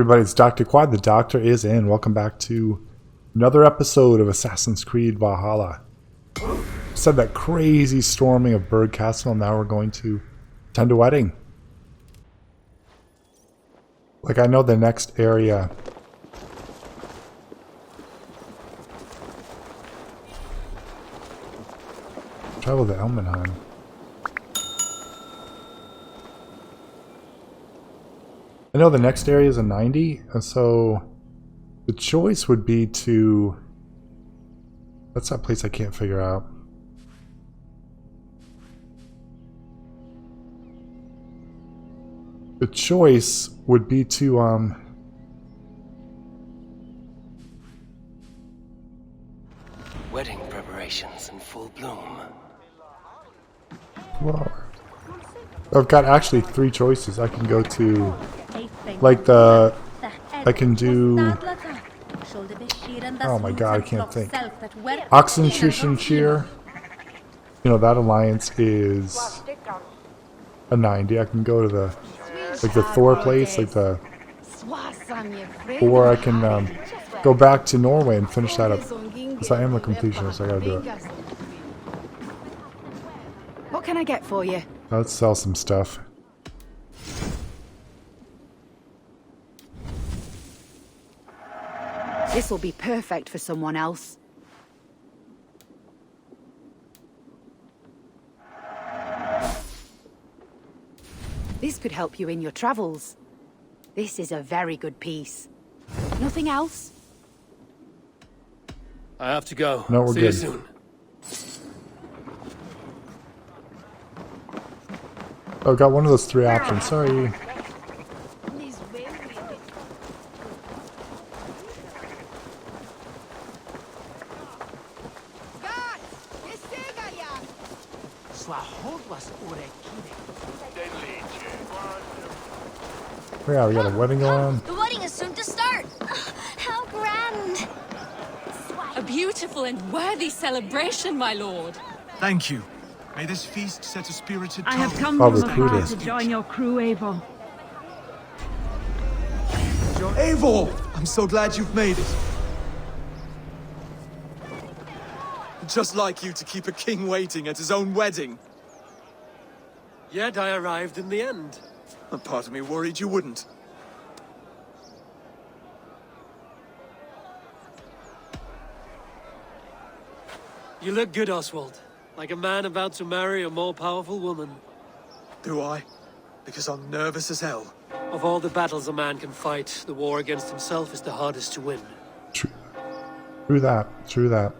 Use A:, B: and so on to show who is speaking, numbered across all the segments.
A: everybody, it's Dr. Quad. The doctor is in. Welcome back to another episode of Assassin's Creed Valhalla. Said that crazy storming of Bird Castle, and now we're going to attend a wedding. Like, I know the next area. Travel to Elmenheim. I know the next area is a 90, so the choice would be to... That's that place I can't figure out. The choice would be to,
B: Wedding preparations in full bloom.
A: Whoa. I've got actually 3 choices. I can go to, like the, I can do, oh my god, I can't think. Oxenshire. You know, that alliance is a 90. I can go to the, like the Thor place, like the, or I can go back to Norway and finish that up. Because I am a completionist, so I gotta do it.
C: What can I get for you?
A: Let's sell some stuff.
C: This will be perfect for someone else. This could help you in your travels. This is a very good piece. Nothing else?
B: I have to go.
A: No, we're
B: See
A: good.
B: you soon.
A: Oh, got one of those 3 options. Sorry. Yeah, we got a wedding going on.
D: The wedding is soon to start. How grand!
E: A beautiful and worthy celebration, my lord.
F: Thank you. May this feast set a spirited
G: I have
F: tone.
G: come
A: I'll
G: from
A: recruit
G: afar
A: her.
G: to join your crew, Eivor.
F: Eivor! I'm so glad you've made it. Just like you to keep a king waiting at his own wedding.
B: Yet I arrived in the end.
F: A part of me worried you wouldn't.
B: You look good, Oswald. Like a man about to marry a more powerful woman.
F: Do I? Because I'm nervous as hell.
B: Of all the battles a man can fight, the war against himself is the hardest to win.
A: True that. True that.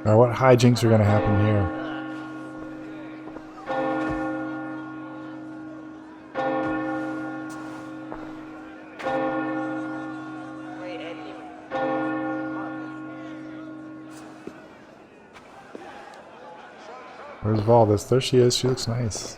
A: Alright, what hijinks are gonna happen here? Where's Valdis? There she is. She looks nice.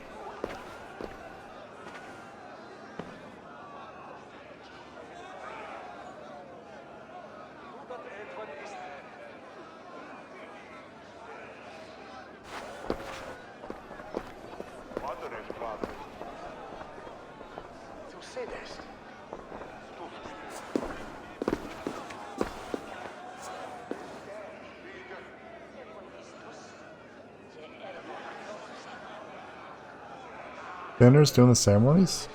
A: Dinner's doing the ceremonies?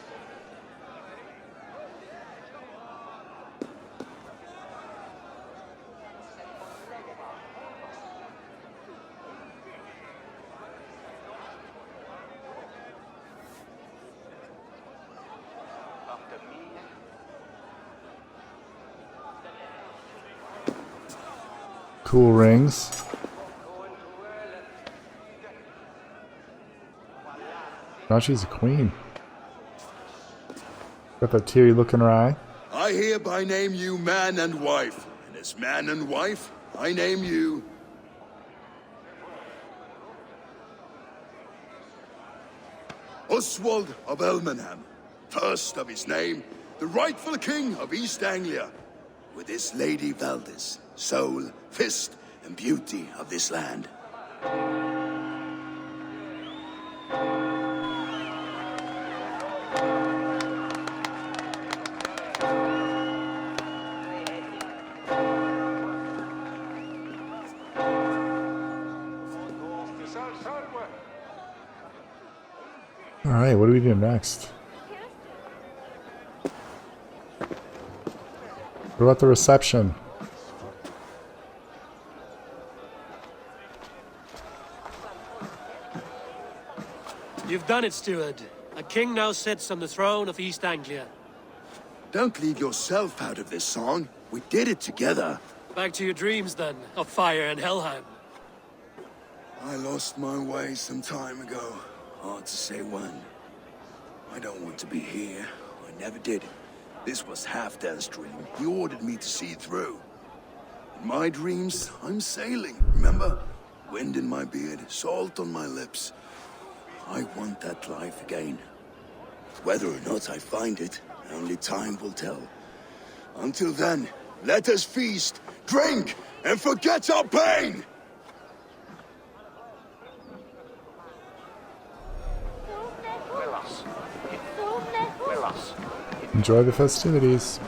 A: Cool rings. Now she's a queen. Got that teary look in her eye.
G: I hereby name you man and wife. And as man and wife, I name you... Oswald of Elmenham, first of his name, the rightful king of East Anglia, with his Lady Valdis, soul, fist, and beauty of this land.
A: Alright, what do we do next? What about the reception?
B: You've done it, steward. A king now sits on the throne of East Anglia.
G: Don't leave yourself out of this song. We did it together.
B: Back to your dreams, then, of fire and Helheim.
G: I lost my way some time ago. Hard to say when. I don't want to be here. I never did. This was Halfdan's dream. He ordered me to see through. In my dreams, I'm sailing, remember? Wind in my beard, salt on my lips. I want that life again. Whether or not I find it, only time will tell. Until then, let us feast, drink, and forget our pain!
A: Enjoy the festivities.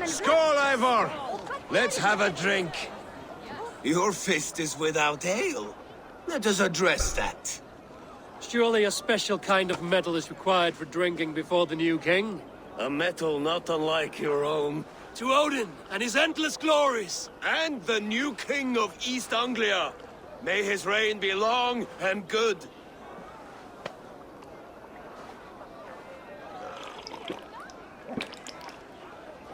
H: Skål, Ivor! Let's have a drink. Your fist is without ale. Let us address that.
B: Surely a special kind of metal is required for drinking before the new king?
H: A metal not unlike your own.
B: To Odin and his endless glories!
H: And the new king of East Anglia. May his reign be long and good.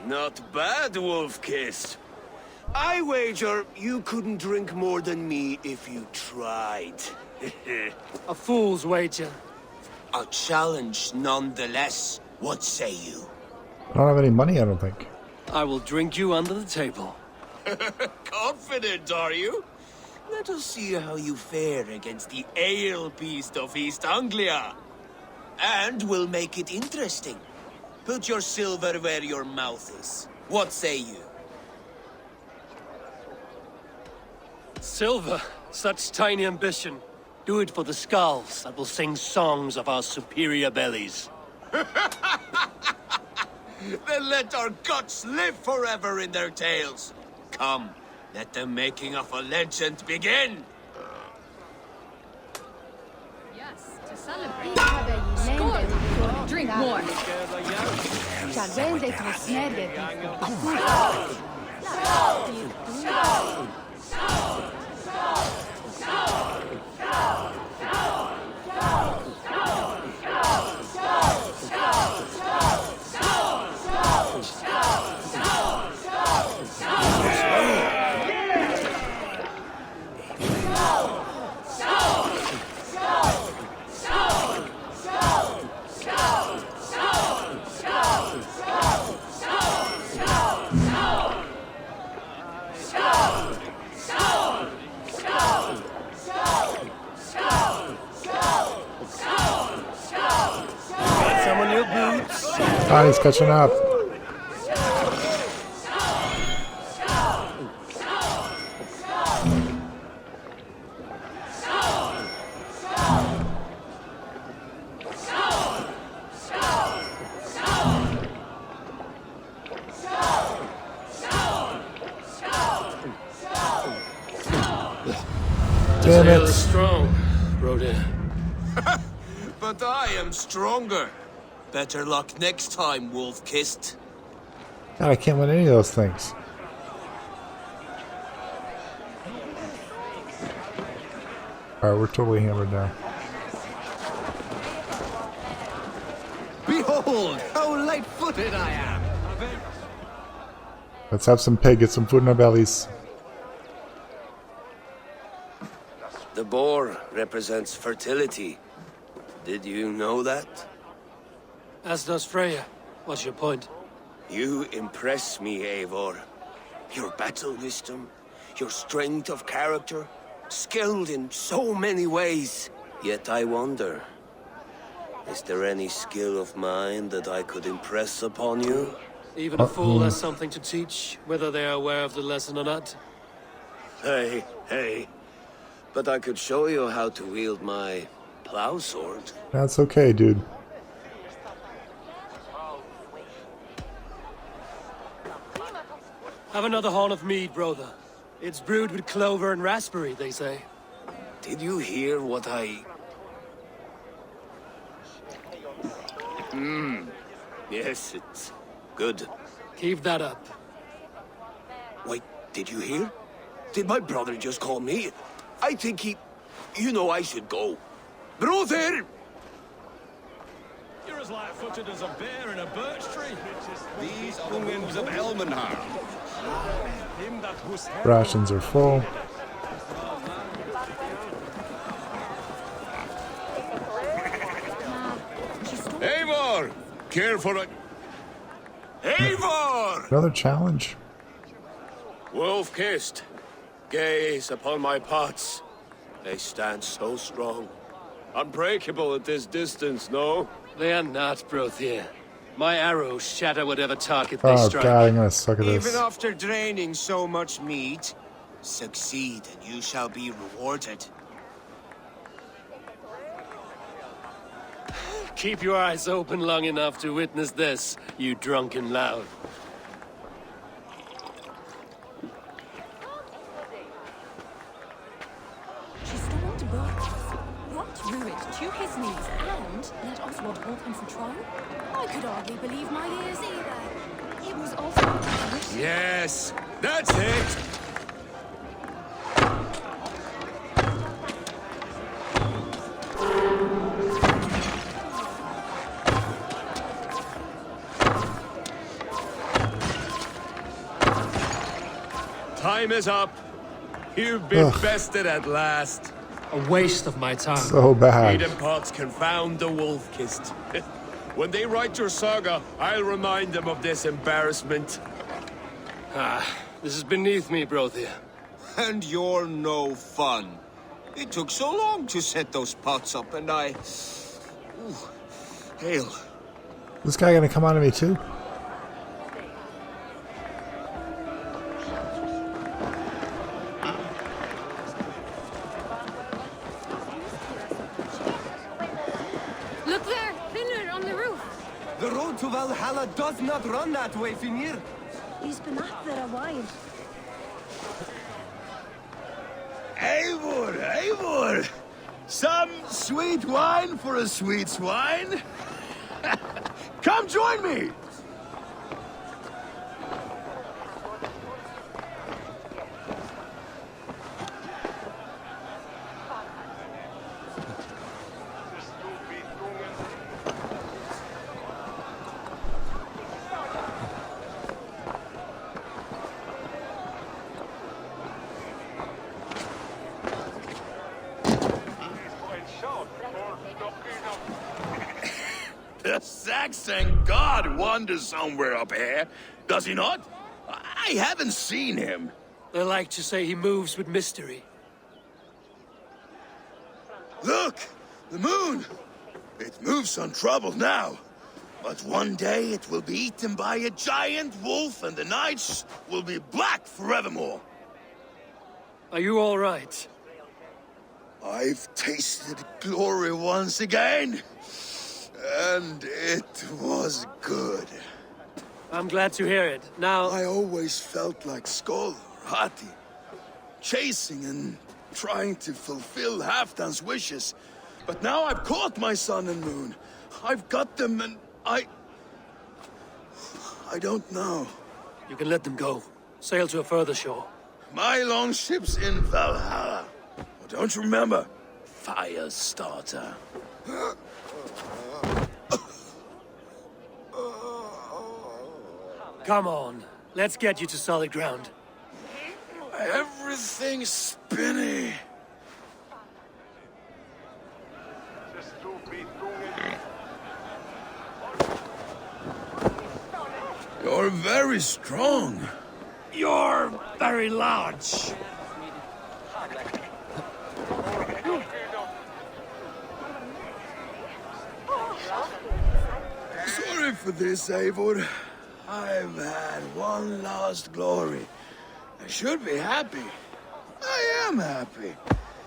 H: Not bad, Wolf-Kissed. I wager you couldn't drink more than me if you tried.
B: A fool's wager.
H: A challenge nonetheless. What say you?
A: I don't have any money, I don't think.
B: I will drink you under the table.
H: Confident, are you? Let us see how you fare against the ale beast of East Anglia. And we'll make it interesting. Put your silver where your mouth is. What say you?
B: Silver, such tiny ambition. Do it for the skulls that will sing songs of our superior bellies.
H: Then let our guts live forever in their tails. Come, let the making of a legend begin.
E: Yes, to celebrate. Score! Drink more.
A: Ah, he's catching up. Damn
B: Sail
A: it.
B: is strong, Rodin.
H: But I am stronger. Better luck next time, Wolf-Kissed.
A: God, I can't win any of those things. Alright, we're totally hammered now.
H: Behold, how light-footed I am!
A: Let's have some pig, get some food in our bellies.
H: The boar represents fertility. Did you know that?
B: As does Freya. What's your point?
H: You impress me, Eivor. Your battle wisdom, your strength of character, skilled in so many ways. Yet I wonder, is there any skill of mine that I could impress upon you?
B: Even a fool has something to teach, whether they are aware of the lesson or not.
H: Hey. But I could show you how to wield my plow sword.
A: That's okay, dude.
B: Have another horn of mead, brother. It's brewed with clover and raspberry, they say.
H: Did you hear what I... Yes, it's good.
B: Keep that up.
H: Wait, did you hear? Did my brother just call me? I think he... You know I should go. Brother!
I: You're as light-footed as a bear in a birch tree. These are the winds of Elmenhar.
A: Rations are full.
I: Eivor! Care for it.
H: Eivor!
A: Another challenge.
H: Wolf-kissed. Gaze upon my pots. They stand so strong. Unbreakable at this distance, no?
B: They are not, Brothir. My arrows shatter whatever target they
A: Oh
B: strike.
A: god, I'm gonna suck at this.
H: Even after draining so much meat, succeed and you shall be rewarded.
B: Keep your eyes open long enough to witness this, you drunken lout.
E: She stormed Burgos, brought Rurik to his knees, and let Oswald hold him for trial.
D: I could hardly believe my ears either. It was also...
I: Yes, that's it. Time is up. You've been bested at last.
B: A waste of my time.
A: So bad.
I: Eden pots confound the wolf-kissed. When they write your saga, I'll remind them of this embarrassment.
B: This is beneath me, Brothir.
H: And you're no fun. It took so long to set those pots up and I... Ooh, hail.
A: This guy gonna come on to me too?
D: Look there! Thinner on the roof!
J: The road to Valhalla does not run that way, Finir.
D: He's been up there a while.
G: Eivor! Some sweet wine for a sweet swine? Come join me! The Saxon god wanders somewhere up here, does he not? I haven't seen him.
B: They like to say he moves with mystery.
G: Look! The moon! It moves untroubled now. But one day it will be eaten by a giant wolf and the nights will be black forevermore.
B: Are you all right?
G: I've tasted glory once again. And it was good.
B: I'm glad to hear it. Now...
G: I always felt like Skoll or Hati, chasing and trying to fulfill Halfdan's wishes. But now I've caught my sun and moon. I've got them and I don't know.
B: You can let them go. Sail to a further shore.
G: My longship's in Valhalla. Oh, don't you remember? Firestarter.
B: Come on. Let's get you to solid ground.
G: Everything's spinny. You're very strong.
B: You're very large.
G: Sorry for this, Eivor. I've had one last glory. I should be happy. I am happy.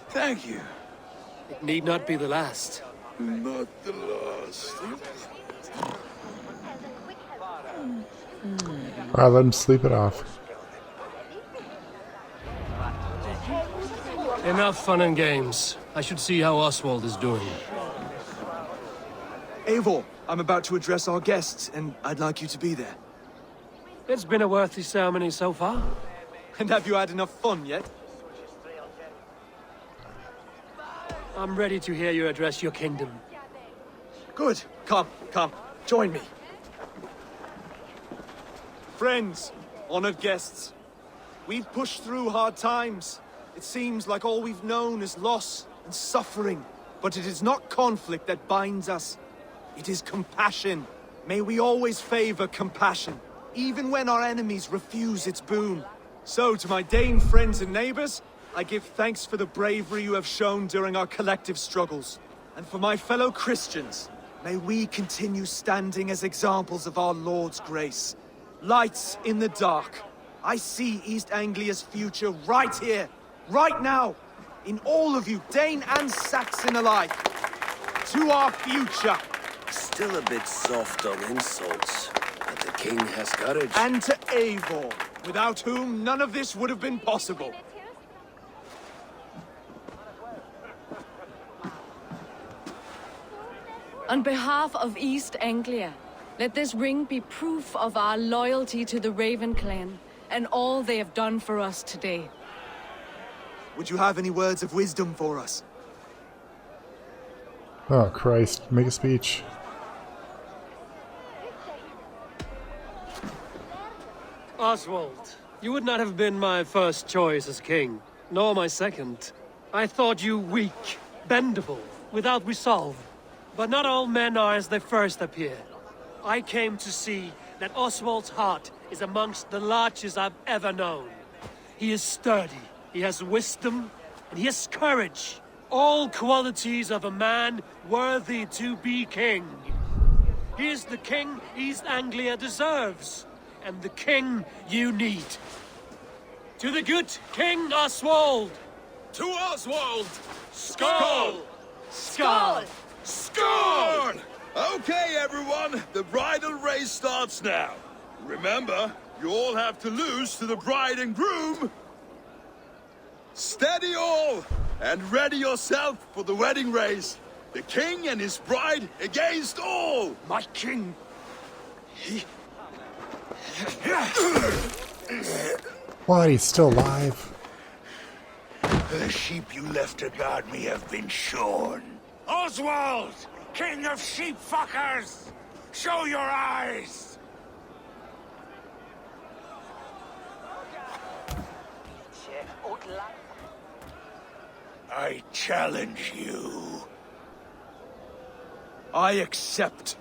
G: Thank you.
B: It need not be the last.
G: Not the last.
A: Alright, let him sleep it off.
B: Enough fun and games. I should see how Oswald is doing.
F: Eivor, I'm about to address our guests, and I'd like you to be there.
B: It's been a worthy ceremony so far.
F: And have you had enough fun yet?
B: I'm ready to hear you address your kingdom.
F: Good. Come, join me. Friends, honored guests, we've pushed through hard times. It seems like all we've known is loss and suffering. But it is not conflict that binds us. It is compassion. May we always favor compassion, even when our enemies refuse its boon. So, to my Dane friends and neighbors, I give thanks for the bravery you have shown during our collective struggles. And for my fellow Christians, may we continue standing as examples of our Lord's grace. Lights in the dark. I see East Anglia's future right here, right now, in all of you, Dane and Saxon alike. To our future.
H: Still a bit soft on insults, but the king has courage.
F: And to Eivor, without whom none of this would have been possible.
E: On behalf of East Anglia, let this ring be proof of our loyalty to the Raven clan and all they have done for us today.
F: Would you have any words of wisdom for us?
A: Oh, Christ. Make a speech.
B: Oswald, you would not have been my first choice as king, nor my second. I thought you weak, bendable, without resolve. But not all men are as they first appear. I came to see that Oswald's heart is amongst the largest I've ever known. He is sturdy, he has wisdom, and he has courage. All qualities of a man worthy to be king. He is the king East Anglia deserves, and the king you need. To the good King Oswald!
I: To Oswald!
B: Skull!
E: Skull!
I: Scorn! Okay, everyone, the bridal race starts now. Remember, you all have to lose to the bride and groom. Steady all, and ready yourself for the wedding race. The king and his bride against all.
B: My king!
A: What? He's still alive?
G: The sheep you left to guard me have been shorn.
H: Oswald! King of sheep fuckers! Show your eyes! I challenge you.
F: I accept.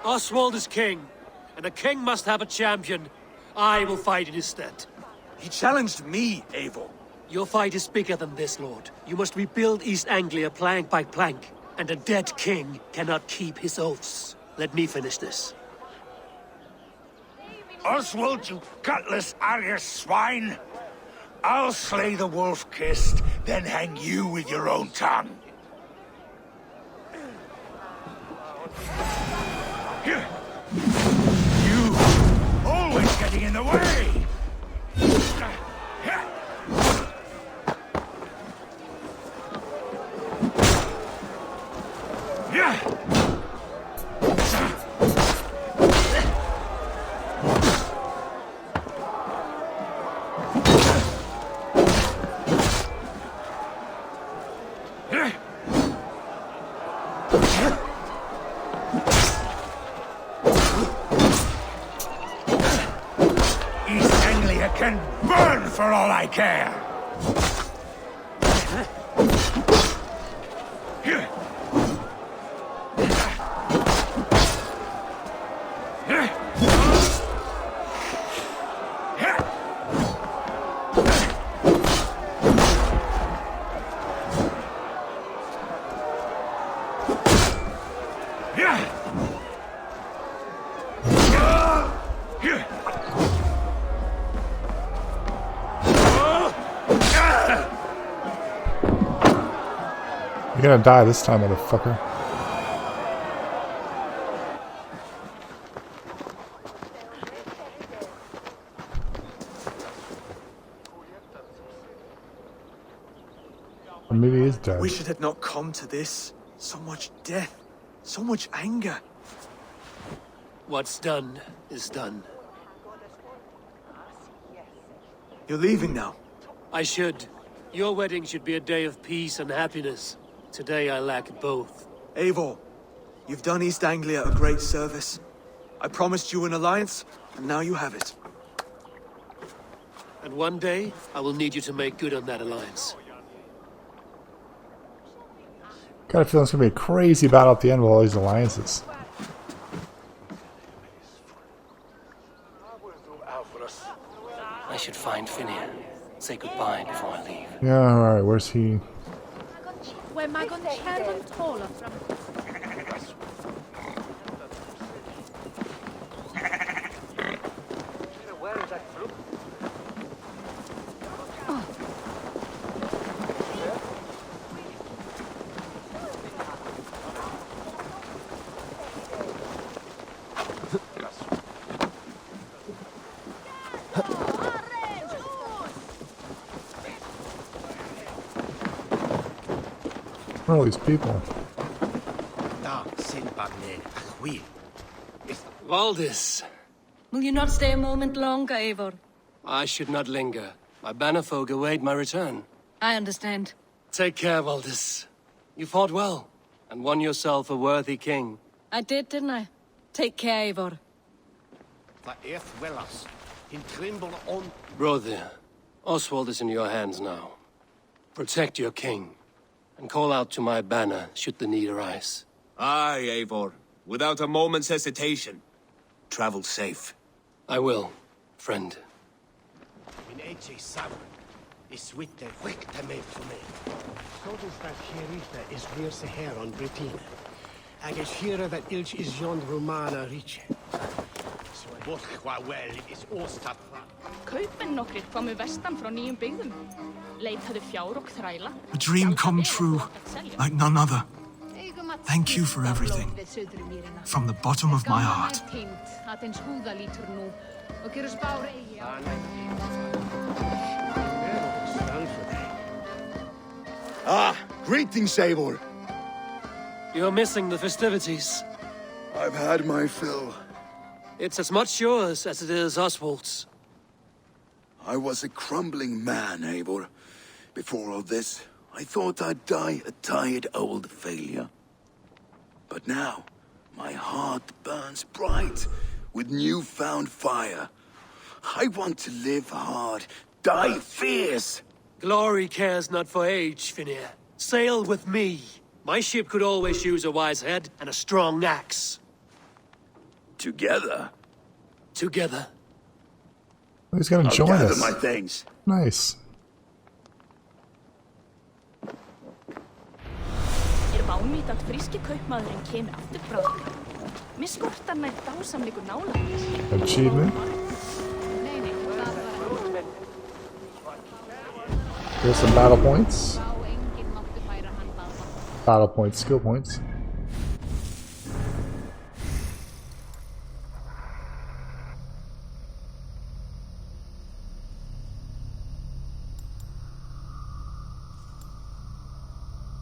B: Oswald is king, and a king must have a champion. I will fight in his stead.
F: He challenged me, Eivor.
B: Your fight is bigger than this, Lord. You must rebuild East Anglia plank by plank, and a dead king cannot keep his oaths. Let me finish this.
G: Oswald, you gutless Arya swine! I'll slay the wolf-kissed, then hang you with your own tongue. You always getting in the way! East Anglia can burn for all I care!
A: You're gonna die this time, motherfucker. Or maybe he is dead.
F: Wish it had not come to this. So much death, so much anger.
B: What's done is done.
F: You're leaving now.
B: I should. Your wedding should be a day of peace and happiness. Today I lack both.
F: Eivor, you've done East Anglia a great service. I promised you an alliance, and now you have it.
B: And one day, I will need you to make good on that alliance.
A: Got a feeling it's gonna be a crazy battle at the end with all these alliances.
B: I should find Finnir. Say goodbye before I leave.
A: Yeah, alright, where's he? Where are all these people?
B: Valdis,
E: Will you not stay a moment longer, Eivor?
B: I should not linger. My banner folk await my return.
E: I understand.
B: Take care, Valdis. You fought well, and won yourself a worthy king.
E: I did, didn't I? Take care, Eivor.
B: Brother, Oswald is in your hands now. Protect your king, and call out to my banner should the need arise.
H: Aye, Eivor. Without a moment's hesitation. Travel safe.
B: I will, friend.
K: Kaupmenn nokkrir komu vestan frá nýjum byggðum. Leitaðu fjár og þræla.
F: A dream come true, like none other. Thank you for everything. From the bottom of my heart.
G: Ah, greetings, Eivor.
B: You're missing the festivities.
G: I've had my fill.
B: It's as much yours as it is Oswald's.
G: I was a crumbling man, Eivor. Before all this, I thought I'd die a tired old failure. But now, my heart burns bright with newfound fire. I want to live hard, die fierce.
B: Glory cares not for age, Finnir. Sail with me. My ship could always use a wise head and a strong axe.
G: Together?
B: Together.
A: He's gonna
G: I'll
A: join
G: gather
A: us.
G: my things.
A: Nice.
K: Bánýtt að fríski kaupmaðurinn kemi aftur bráðum. Mér skortar nær dásamleikur nálægis.
A: Achievement. Here's some battle points. Battle points, skill points.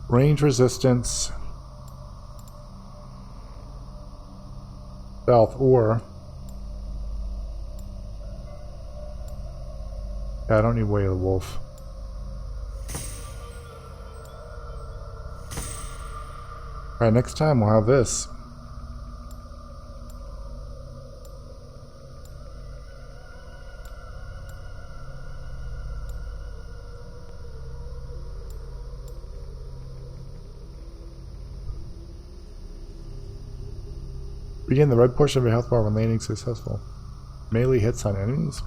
A: Range resistance, stealth, or yeah, I don't need Way of the Wolf. Alright, next time we'll have this. Regain the red portion of your health bar when landing successful. Melee hits on enemies?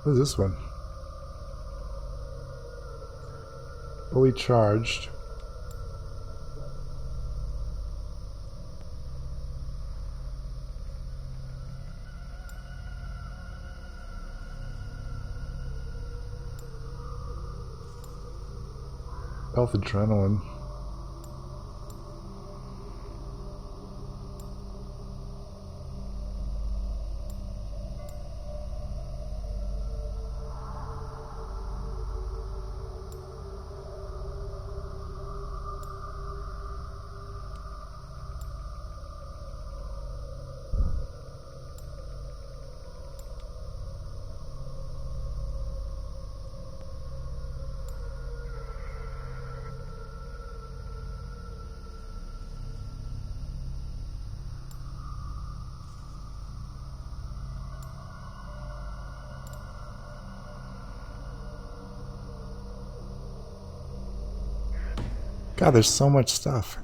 A: What is this one? Fully charged. Health adrenaline. God, there's so much stuff.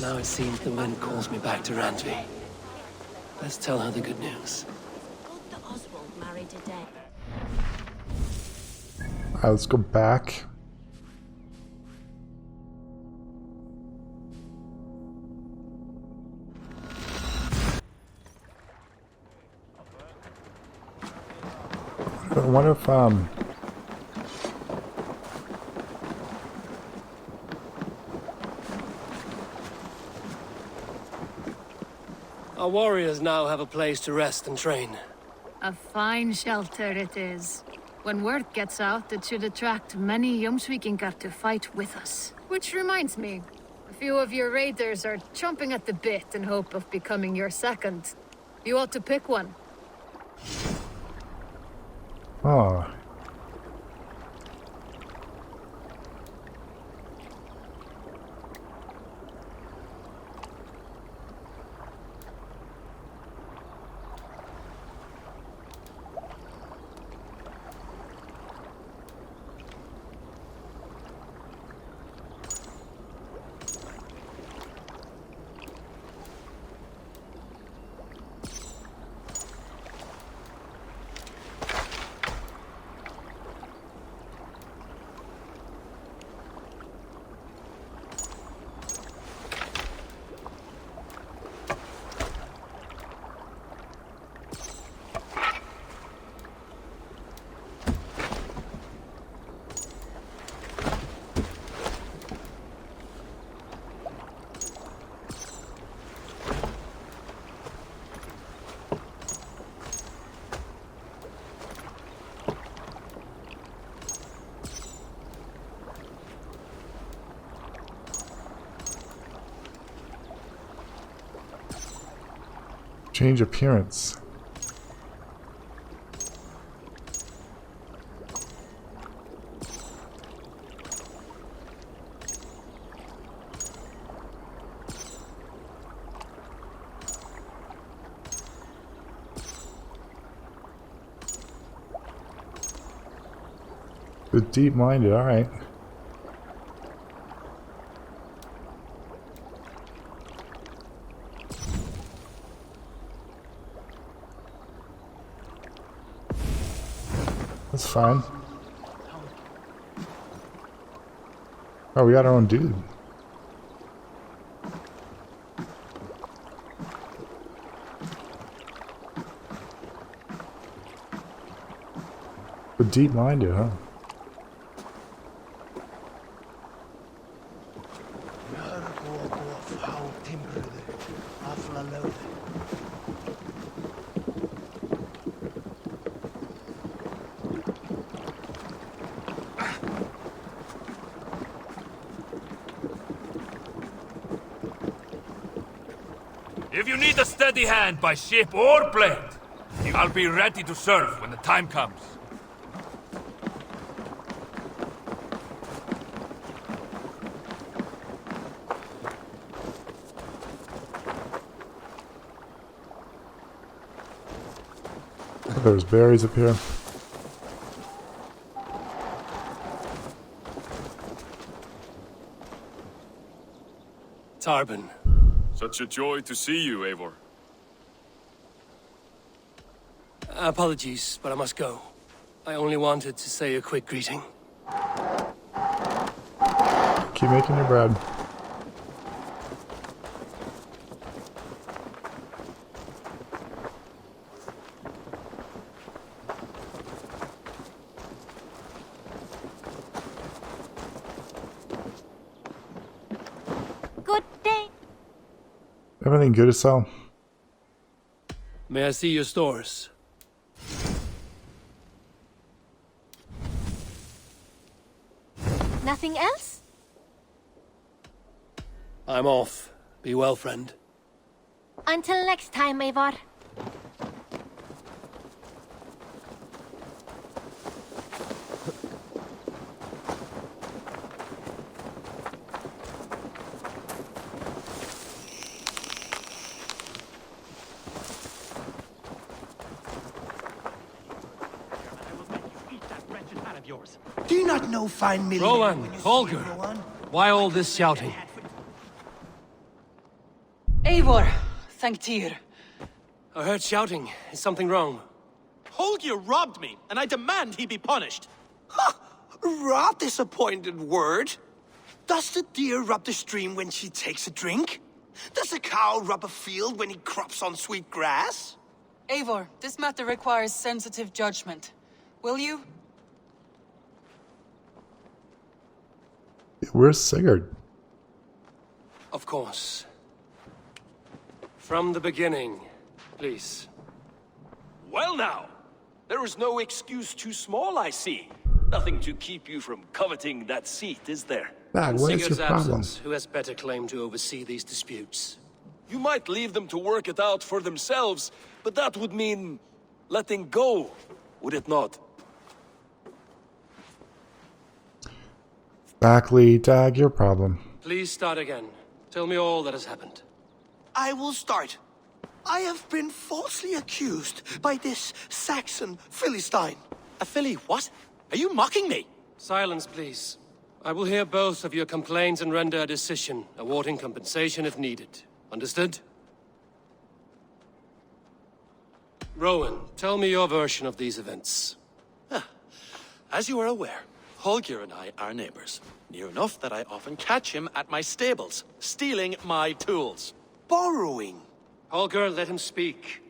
B: Now it seems the wind calls me back to Randvi. Let's tell her the good news.
K: The Oswald married today.
A: Alright, let's go back. I wonder if
B: our warriors now have a place to rest and train.
L: A fine shelter it is. When word gets out, it should attract many Jomsvikingar to fight with us. Which reminds me, a few of your raiders are chomping at the bit in hope of becoming your second. You ought to pick one.
A: oh. Change appearance. The deep-minded, alright. That's fine. Oh, we got our own dude. The deep-minded, huh?
M: If you need a steady hand by ship or blade, I'll be ready to serve when the time comes.
A: there's berries up here.
B: Tarban.
N: Such a joy to see you, Eivor.
B: Apologies, but I must go. I only wanted to say a quick greeting.
A: Keep making your bread.
K: Good day.
A: Everything good to sell?
B: May I see your stores?
K: Nothing else?
B: I'm off. Be well, friend.
K: Until next time, Eivor.
J: Do you not know fine milling?
B: Rowan, Holger, why all this shouting?
O: Eivor, thank Tyr.
B: I heard shouting. Is something wrong?
F: Holger robbed me, and I demand he be punished. Rot disappointed word. Does the deer rub the stream when she takes a drink? Does a cow rub a field when he crops on sweet grass?
O: Eivor, this matter requires sensitive judgment. Will you?
A: Where's Sigurd?
B: Of course. From the beginning, please.
P: Well now, there is no excuse too small, I see. Nothing to keep you from coveting that seat, is there?
A: Dad, what is
B: Sigurd's
A: your problem?
B: absence, who has better claim to oversee these disputes?
P: You might leave them to work it out for themselves, but that would mean letting go, would it not?
A: Backley, Dag, your problem.
B: Please start again. Tell me all that has happened.
F: I will start. I have been falsely accused by this Saxon Philistine. A Philly what? Are you mocking me?
B: Silence, please. I will hear both of your complaints and render a decision, awarding compensation if needed. Understood? Rowan, tell me your version of these events.
F: As you are aware, Holger and I are neighbors. Near enough that I often catch him at my stables, stealing my tools. Borrowing.
B: Holger, let him speak.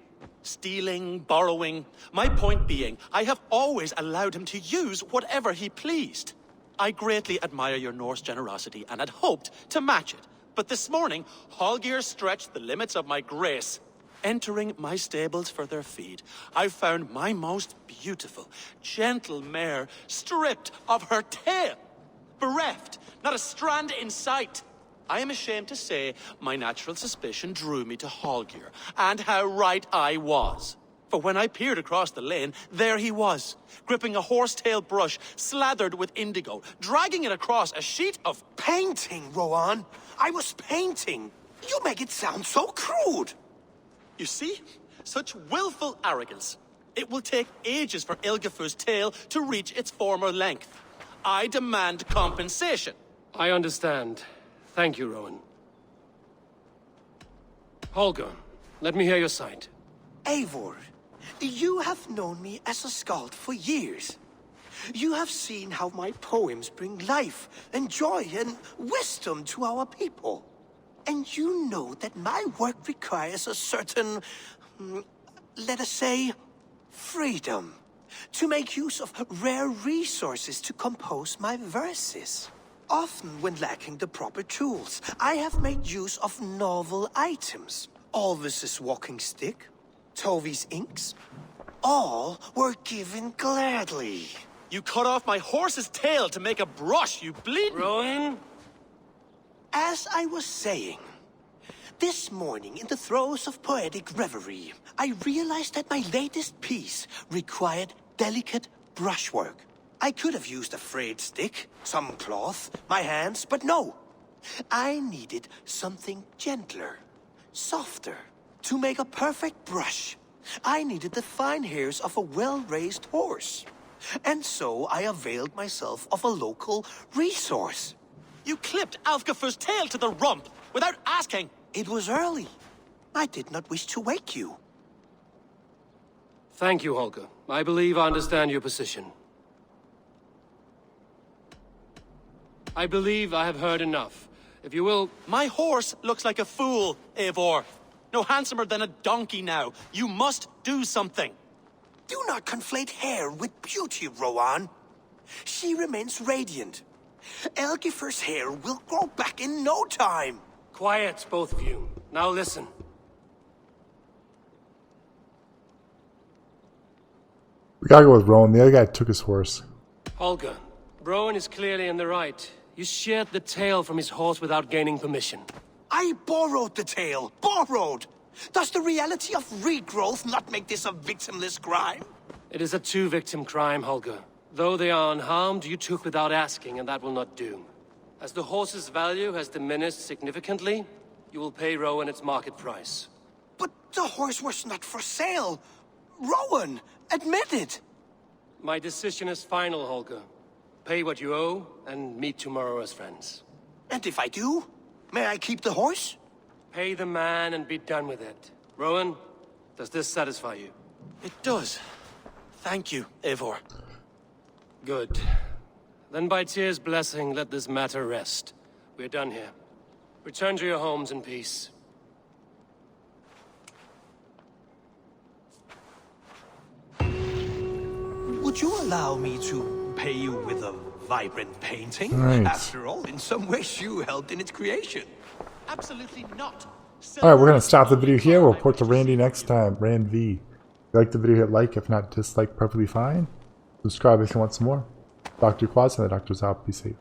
F: Stealing, borrowing. My point being, I have always allowed him to use whatever he pleased. I greatly admire your Norse generosity and had hoped to match it. But this morning, Holger stretched the limits of my grace. Entering my stables for their feed, I found my most beautiful, gentle mare stripped of her tail. Bereft, not a strand in sight. I am ashamed to say my natural suspicion drew me to Holger, and how right I was. For when I peered across the lane, there he was, gripping a horsetail brush slathered with indigo, dragging it across a sheet of painting, Rowan. I was painting. You make it sound so crude. You see? Such willful arrogance. It will take ages for Ilgifu's tail to reach its former length. I demand compensation.
B: I understand. Thank you, Rowan. Holger, let me hear your side.
F: Eivor, you have known me as a skald for years. You have seen how my poems bring life and joy and wisdom to our people. And you know that my work requires a certain, let us say, freedom. To make use of rare resources to compose my verses. Often when lacking the proper tools, I have made use of novel items. Alvis's walking stick, Tovi's inks. All were given gladly. You cut off my horse's tail to make a brush, you bleeding...
B: Rowan?
F: As I was saying, this morning in the throes of poetic reverie, I realized that my latest piece required delicate brushwork. I could have used a frayed stick, some cloth, my hands, but no. I needed something gentler, softer, to make a perfect brush.
Q: I needed the fine hairs of a well-raised horse. And so I availed myself of a local resource.
P: You clipped Alfgafur's tail to the rump without asking.
Q: It was early. I did not wish to wake you.
B: Thank you, Holger. I believe I understand your position. I believe I have heard enough. If you will...
P: My horse looks like a fool, Eivor. No handsomer than a donkey now. You must do something.
Q: Do not conflate hair with beauty, Rowan. She remains radiant. Elgifer's hair will grow back in no time.
B: Quiet, both of you. Now listen.
A: We gotta go with Rowan. The other guy took his horse.
B: Holger, Rowan is clearly in the right. You sheared the tail from his horse without gaining permission.
Q: I borrowed the tail. Borrowed! Does the reality of regrowth not make this a victimless crime?
B: It is a two-victim crime, Holger. Though they are unharmed, you took without asking, and that will not do. As the horse's value has diminished significantly, you will pay Rowan its market price.
Q: But the horse was not for sale. Rowan, admit it.
B: My decision is final, Holger. Pay what you owe, and meet tomorrow as friends.
Q: And if I do, may I keep the horse?
B: Pay the man and be done with it. Rowan, does this satisfy you?
P: It does. Thank you, Eivor.
B: Good. Then by Tyr's blessing, let this matter rest. We're done here. Return to your homes in peace.
Q: Would you allow me to pay you with a vibrant painting?
A: Right.
Q: After all, in some ways you helped in its creation.
P: Absolutely not.
A: Alright, we're gonna stop the video here. We'll report to Randy next time. Rand V. If you like the video, hit like. If not, dislike, perfectly fine. Subscribe if you want some more. Dr. Quadstick and the Doctor's out. Be safe.